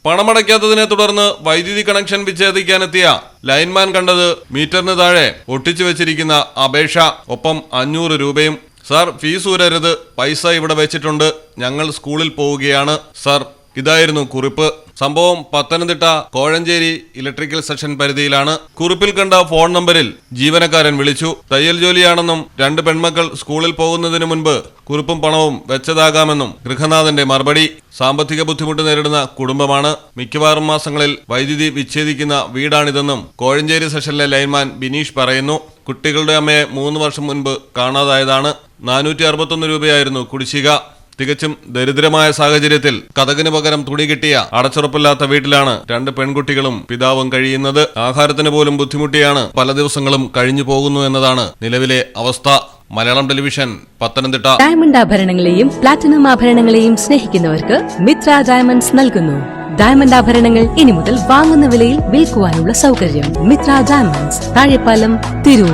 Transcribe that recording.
പണമടയ്ക്കാത്തതിനെ തുടർന്ന് വൈദ്യുതി connection വിച്ഛേദിക്കാനെത്തിയ lineman കണ്ടത് മീറ്ററിന് താഴെ ഒട്ടിച്ചു വെച്ചിരിക്കുന്ന അപേക്ഷ, ഒപ്പം 500 രൂപയും. സാർ, ഫീസ് ഊരരുത്, പൈസ ഇവിടെ വെച്ചിട്ടുണ്ട്, ഞങ്ങൾ സ്കൂളിൽ പോവുകയാണ് സാർ. ഇതായിരുന്നു കുറിപ്പ്. സംഭവം പത്തനംതിട്ട കോഴഞ്ചേരി ഇലക്ട്രിക്കൽ സെക്ഷൻ പരിധിയിലാണ്. കുറിപ്പിൽ കണ്ട ഫോൺ നമ്പറിൽ ജീവനക്കാരൻ വിളിച്ചു. തയ്യൽ ജോലിയാണെന്നും 2 പെൺമക്കൾ സ്കൂളിൽ പോകുന്നതിന് മുൻപ് കുറിപ്പും പണവും വെച്ചതാകാമെന്നും ഗൃഹനാഥന്റെ മറുപടി. സാമ്പത്തിക ബുദ്ധിമുട്ട് നേരിടുന്ന കുടുംബമാണ്. മിക്കവാറും മാസങ്ങളിൽ വൈദ്യുതി വിച്ഛേദിക്കുന്ന വീടാണിതെന്നും കോഴഞ്ചേരി സെക്ഷനിലെ ലൈൻമാൻ ബിനീഷ് പറയുന്നു. കുട്ടികളുടെ അമ്മയെ 3 വർഷം മുൻപ് കാണാതായതാണ്. 461 രൂപയായിരുന്നു കുടിശ്ശിക. തികച്ചും ദരിദ്രമായ സാഹചര്യത്തിൽ കതകിന് പകരം തുണി കിട്ടിയ അടച്ചുറപ്പില്ലാത്ത വീട്ടിലാണ് 2 പെൺകുട്ടികളും പിതാവും കഴിയുന്നത്. ആഹാരത്തിന് പോലും ബുദ്ധിമുട്ടിയാണ് പല ദിവസങ്ങളും കഴിഞ്ഞു പോകുന്നു എന്നതാണ് നിലവിലെ അവസ്ഥ. മലയാളം ടെലിവിഷൻ, പത്തനംതിട്ട. ഡയമണ്ട് ആഭരണങ്ങളെയും പ്ലാറ്റിനം ആഭരണങ്ങളെയും സ്നേഹിക്കുന്നവർക്ക് മിത്ര ഡയമണ്ട്സ് നൽകുന്നു. ഡയമണ്ട് ആഭരണങ്ങൾ ഇനി മുതൽ വാങ്ങുന്ന വിലയിൽ വിൽക്കുവാനുള്ള സൗകര്യം. മിത്ര ഡയമണ്ട്സ്, താഴെപ്പാലം, തിരൂർ.